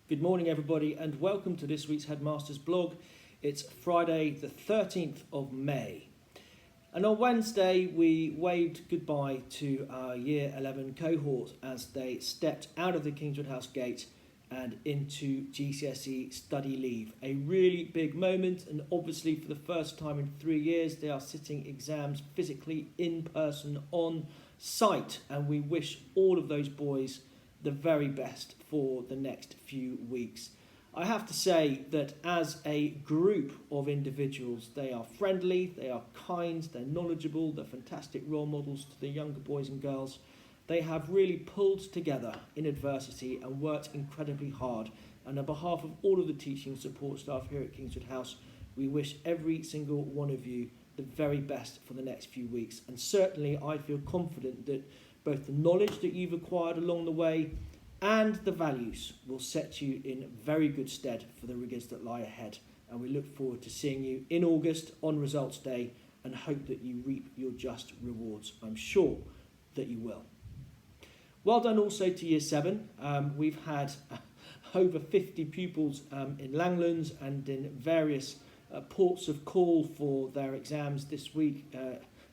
Good morning, everybody, and welcome to this week's Headmaster's blog. It's Friday, the 13th of May. And on Wednesday, we waved goodbye to our Year 11 cohort as they stepped out of the Kingswood House gate and into GCSE study leave. A really big moment, and obviously for the first time in 3 years, they are sitting exams physically in person on site. And we wish all of those boys the very best for the next few weeks. I have to say that as a group of individuals, they are friendly, they are kind, they're knowledgeable, they're fantastic role models to the younger boys and girls. They have really pulled together in adversity and worked incredibly hard. And on behalf of all of the teaching and support staff here at Kingswood House, we wish every single one of you the very best for the next few weeks. And certainly I feel confident that both the knowledge that you've acquired along the way and the values will set you in very good stead for the rigours that lie ahead. And we look forward to seeing you in August on Results Day and hope that you reap your just rewards. I'm sure that you will. Well done also to Year 7. We've had over 50 pupils in Langlands and in various ports of call for their exams this week.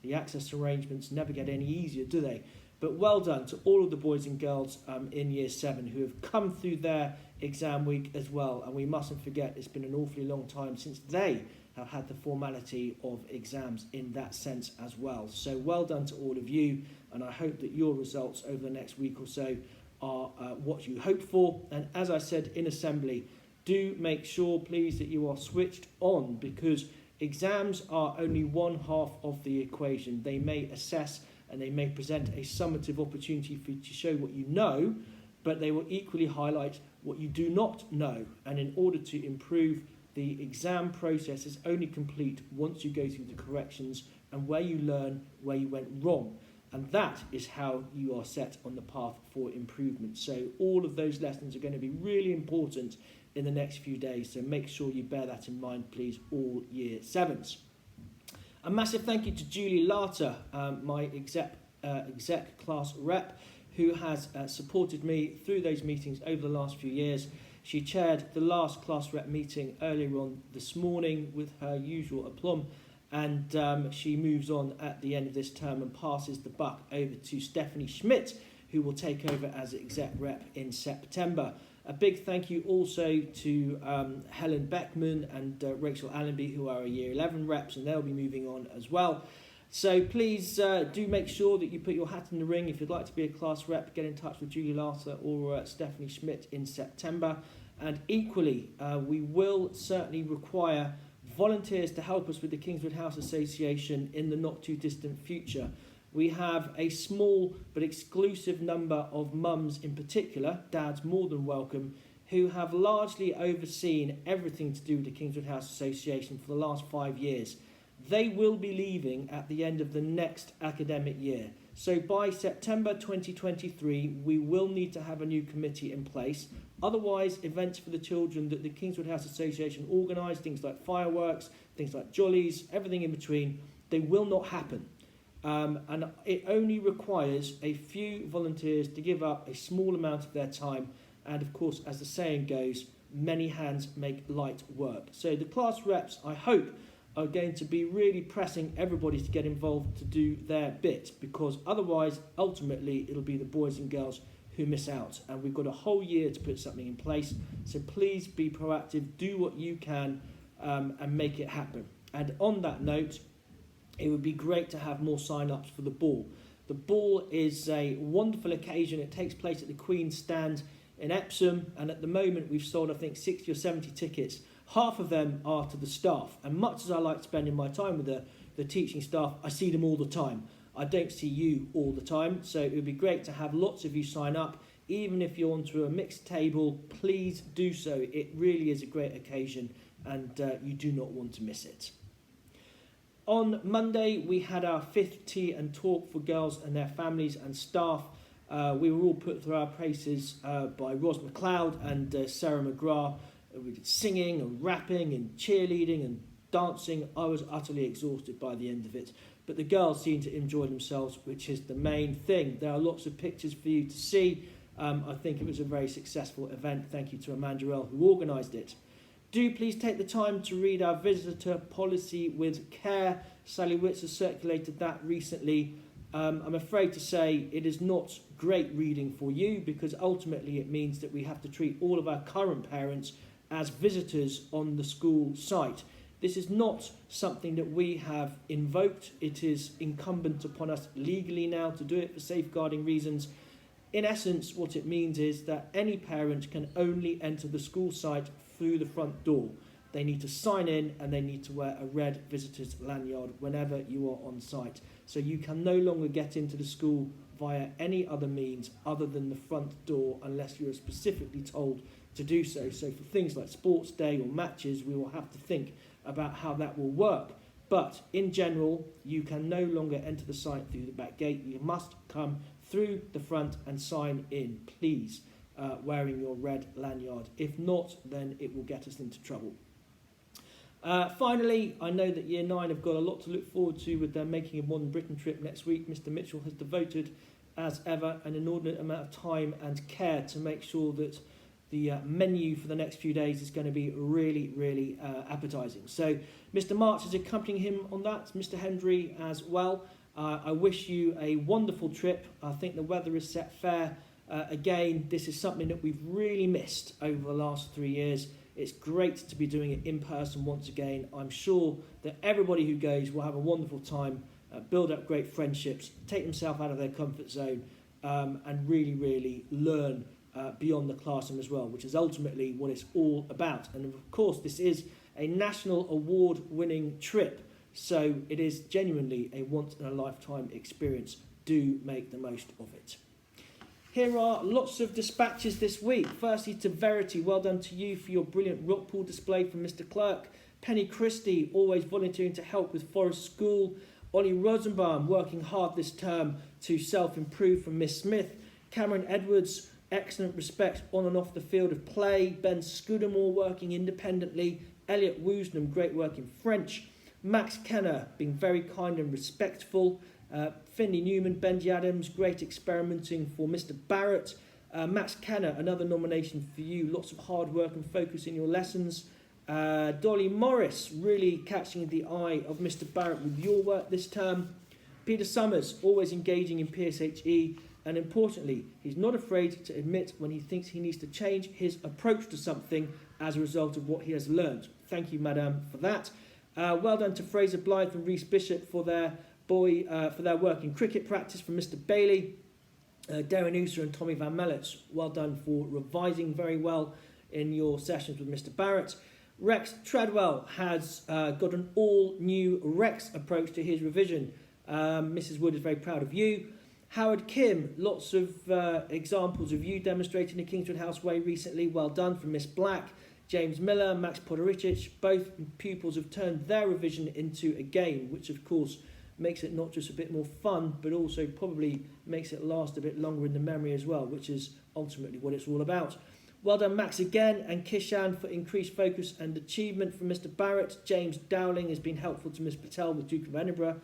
The access arrangements never get any easier, do they? But well done to all of the boys and girls in Year 7 who have come through their exam week as well. And we mustn't forget it's been an awfully long time since they have had the formality of exams in that sense as well. So well done to all of you, and I hope that your results over the next week or so are what you hope for. And as I said in assembly, do make sure please that you are switched on, because exams are only one half of the equation. They may assess and they may present a summative opportunity for you to show what you know, but they will equally highlight what you do not know. And in order to improve, the exam process is only complete once you go through the corrections and where you learn where you went wrong. And that is how you are set on the path for improvement. So all of those lessons are going to be really important in the next few days. So make sure you bear that in mind, please, all Year 7s. A massive thank you to Julie Larter, my exec class rep, who has supported me through those meetings over the last few years. She chaired the last class rep meeting earlier on this morning with her usual aplomb, and she moves on at the end of this term and passes the buck over to Stephanie Schmidt, who will take over as exec rep in September. A big thank you also to Helen Beckman and Rachel Allenby, who are Year 11 reps, and they'll be moving on as well. So please do make sure that you put your hat in the ring. If you'd like to be a class rep, get in touch with Julie Larter or Stephanie Schmidt in September. And equally, we will certainly require volunteers to help us with the Kingswood House Association in the not too distant future. We have a small but exclusive number of mums in particular, dads more than welcome, who have largely overseen everything to do with the Kingswood House Association for the last 5 years. They will be leaving at the end of the next academic year. So by September 2023, we will need to have a new committee in place. Otherwise, events for the children that the Kingswood House Association organise, things like fireworks, things like jollies, everything in between, they will not happen. And it only requires a few volunteers to give up a small amount of their time. And of course, as the saying goes, many hands make light work. So the class reps, I hope, are going to be really pressing everybody to get involved to do their bit, because otherwise, ultimately, it'll be the boys and girls who miss out. And we've got a whole year to put something in place. So please be proactive, do what you can, and make it happen. And on that note, it would be great to have more sign-ups for the ball. The ball is a wonderful occasion. It takes place at the Queen's Stand in Epsom, and at the moment we've sold, I think, 60 or 70 tickets. Half of them are to the staff, and much as I like spending my time with the teaching staff, I see them all the time. I don't see you all the time, so it would be great to have lots of you sign up. Even if you're onto a mixed table, please do so. It really is a great occasion, and you do not want to miss it. On Monday, we had our 5th tea and talk for girls and their families and staff. We were all put through our paces by Ros McLeod and Sarah McGrath. We did singing and rapping and cheerleading and dancing. I was utterly exhausted by the end of it. But the girls seemed to enjoy themselves, which is the main thing. There are lots of pictures for you to see. I think it was a very successful event. Thank you to Amanda Earl, who organised it. Do please take the time to read our visitor policy with care. Sally Witts has circulated that recently. I'm afraid to say it is not great reading for you, because ultimately it means that we have to treat all of our current parents as visitors on the school site. This is not something that we have invoked. It is incumbent upon us legally now to do it for safeguarding reasons. In essence, what it means is that any parent can only enter the school site through the front door. They need to sign in and they need to wear a red visitor's lanyard whenever you are on site. So you can no longer get into the school via any other means other than the front door unless you are specifically told to do so. So for things like sports day or matches, we will have to think about how that will work. But in general, you can no longer enter the site through the back gate. You must come through the front and sign in, please, wearing your red lanyard. If not, then it will get us into trouble. Finally, I know that Year 9 have got a lot to look forward to with their Making a Modern Britain trip next week. Mr Mitchell has devoted, as ever, an inordinate amount of time and care to make sure that the menu for the next few days is going to be really, really appetising. So Mr March is accompanying him on that, Mr Hendry as well. I wish you a wonderful trip. I think the weather is set fair. Again, this is something that we've really missed over the last 3 years. It's great to be doing it in person once again. I'm sure that everybody who goes will have a wonderful time, build up great friendships, take themselves out of their comfort zone, and really, really learn beyond the classroom as well, which is ultimately what it's all about. And of course, this is a national award-winning trip, so it is genuinely a once-in-a-lifetime experience. Do make the most of it. Here are lots of dispatches this week. Firstly, to Verity, well done to you for your brilliant rock pool display from Mr Clerk. Penny Christie, always volunteering to help with Forest School. Ollie Rosenbaum, working hard this term to self-improve from Miss Smith. Cameron Edwards, excellent respect on and off the field of play. Ben Scudamore, working independently. Elliot Woosnam, great work in French. Max Kenner, being very kind and respectful. Finley Newman, Benji Adams, great experimenting for Mr Barrett. Max Kenner, another nomination for you. Lots of hard work and focus in your lessons. Dolly Morris, really catching the eye of Mr Barrett with your work this term. Peter Summers, always engaging in PSHE. And importantly, he's not afraid to admit when he thinks he needs to change his approach to something as a result of what he has learned. Thank you, Madame, for that. Well done to Fraser Blythe and Rhys Bishop for their work in cricket practice from Mr Bailey. Darren Ooser and Tommy Van Mellets, well done for revising very well in your sessions with Mr Barrett. Rex Treadwell has got an all-new Rex approach to his revision. Mrs Wood is very proud of you. Howard Kim, lots of examples of you demonstrating the Kingswood House way recently. Well done from Miss Black. James Miller, Max Podoricic, both pupils have turned their revision into a game, which of course makes it not just a bit more fun, but also probably makes it last a bit longer in the memory as well, which is ultimately what it's all about. Well done, Max, again, and Kishan for increased focus and achievement from Mr Barrett. James Dowling has been helpful to Miss Patel with Duke of Edinburgh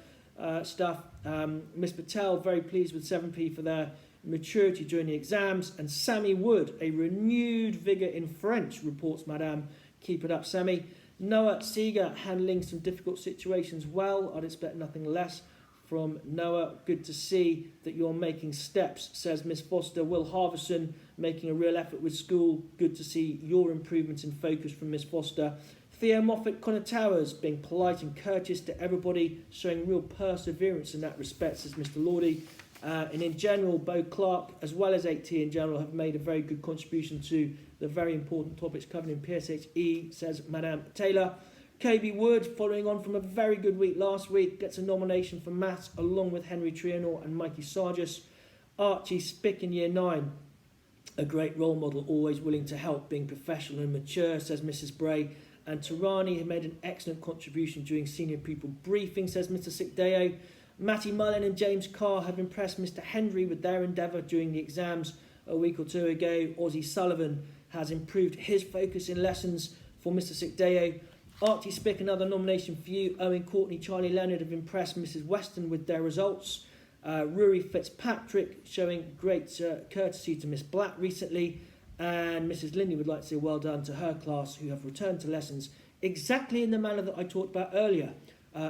stuff. Miss Patel, very pleased with 7P for their maturity during the exams. And Sammy Wood, a renewed vigour in French, reports Madame. Keep it up, Sammy. Noah Seeger, handling some difficult situations well. I'd expect nothing less from Noah. Good to see that you're making steps, says Miss Foster. Will Harverson, making a real effort with school. Good to see your improvements in focus from Miss Foster. Theo Moffat, Connor Towers, being polite and courteous to everybody, showing real perseverance in that respect, says Mr Lordy. And in general, Bo Clark, as well as 8T in general, have made a very good contribution to the very important topics covered in PSHE, says Madame Taylor. KB Wood, following on from a very good week last week, gets a nomination for maths along with Henry Trianor and Mikey Sargis. Archie Spick in Year 9, a great role model, always willing to help, being professional and mature, says Mrs Bray. And Tarani have made an excellent contribution during senior pupil briefing, says Mr Sikdeo. Matty Mullen and James Carr have impressed Mr Hendry with their endeavour during the exams a week or two ago. Ozzy Sullivan has improved his focus in lessons for Mr Sikdeo. Archie Spick, another nomination for you. Owen Courtney, Charlie Leonard have impressed Mrs Weston with their results. Rory Fitzpatrick showing great courtesy to Miss Black recently. And Mrs. Linley would like to say well done to her class who have returned to lessons exactly in the manner that I talked about earlier,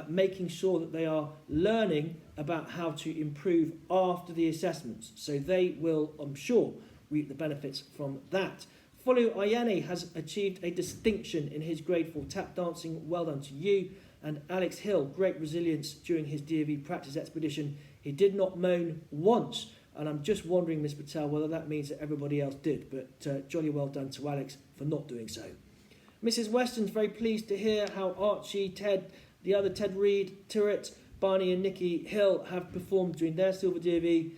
making sure that they are learning about how to improve after the assessments. So they will, I'm sure, reap the benefits from that. Folu Ayane has achieved a distinction in his grade 4 tap dancing. Well done to you. And Alex Hill, great resilience during his DOV practice expedition. He did not moan once. And I'm just wondering, Ms. Patel, whether that means that everybody else did. But jolly well done to Alex for not doing so. Mrs. Weston's very pleased to hear how Archie, Ted, the other Ted Reed, Turret, Barney and Nikki Hill have performed during their Silver DOV.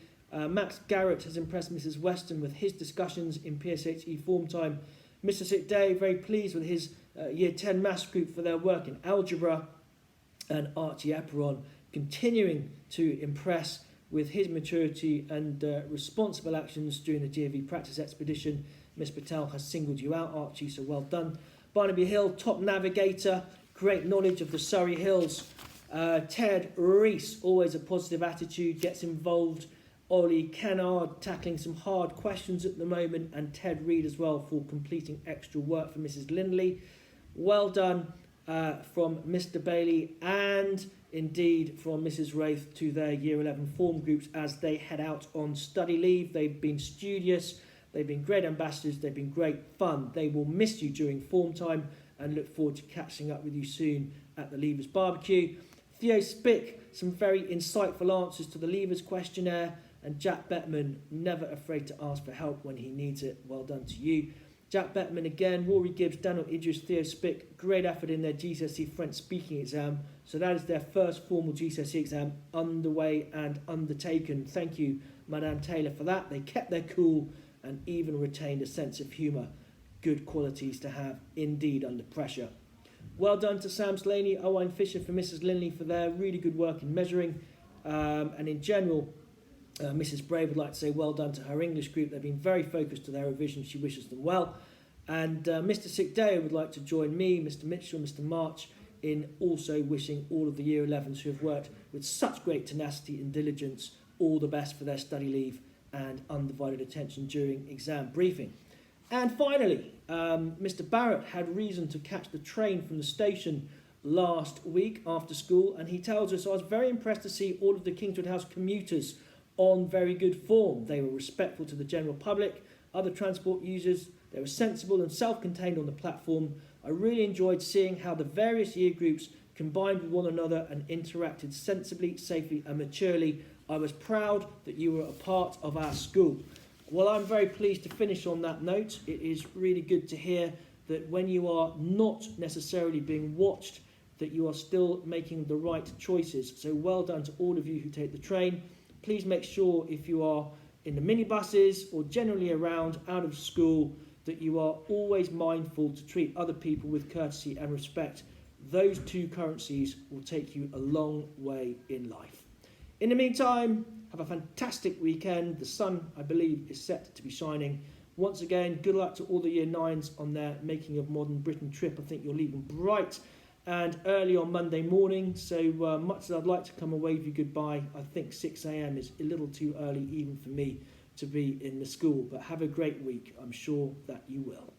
Max Garrett has impressed Mrs. Weston with his discussions in PSHE form time. Mr. Sick Day, very pleased with his Year 10 maths group for their work in algebra. And Archie Aperon continuing to impress with his maturity and responsible actions during the DOV practice expedition. Miss Patel has singled you out, Archie, so well done. Barnaby Hill, top navigator, great knowledge of the Surrey Hills. Ted Reese, always a positive attitude, gets involved. Ollie Kennard tackling some hard questions at the moment, and Ted Reed as well for completing extra work for Mrs. Lindley. Well done from Mr. Bailey and indeed from Mrs. Wraith to their Year 11 form groups as they head out on study leave. They've been studious, they've been great ambassadors, they've been great fun. They will miss you during form time and look forward to catching up with you soon at the Leavers Barbecue. Theo Spick, some very insightful answers to the Leavers questionnaire. And Jack Bettman, never afraid to ask for help when he needs it. Well done to you. Jack Bettman again, Rory Gibbs, Daniel Idris, Theo Spick, great effort in their GCSE French speaking exam. So that is their first formal GCSE exam underway and undertaken. Thank you, Madame Taylor, for that. They kept their cool and even retained a sense of humour. Good qualities to have indeed under pressure. Well done to Sam Slaney, Owen Fisher for Mrs. Linley for their really good work in measuring. And in general, Mrs. Brave would like to say well done to her English group. They've been very focused to their revision. She wishes them well. And Mr. Sick Day would like to join me, Mr. Mitchell, Mr. March, in also wishing all of the Year 11s who have worked with such great tenacity and diligence all the best for their study leave and undivided attention during exam briefing. And finally, Mr. Barrett had reason to catch the train from the station last week after school, and he tells us, I was very impressed to see all of the Kingswood House commuters on very good form. They were respectful to the general public, other transport users. They were sensible and self-contained on the platform. I really enjoyed seeing how the various year groups combined with one another and interacted sensibly, safely and maturely. I was proud that you were a part of our school. Well, I'm very pleased to finish on that note. It is really good to hear that when you are not necessarily being watched, that you are still making the right choices. So well done to all of you who take the train. Please make sure if you are in the minibuses or generally around out of school that you are always mindful to treat other people with courtesy and respect. Those two currencies will take you a long way in life. In the meantime, have a fantastic weekend. The sun, I believe, is set to be shining. Once again, good luck to all the Year 9s on their Making of Modern Britain trip. I think you're leaving bright and early on Monday morning, so much as I'd like to come and wave you goodbye, I think 6 a.m. is a little too early even for me to be in the school. But have a great week. I'm sure that you will.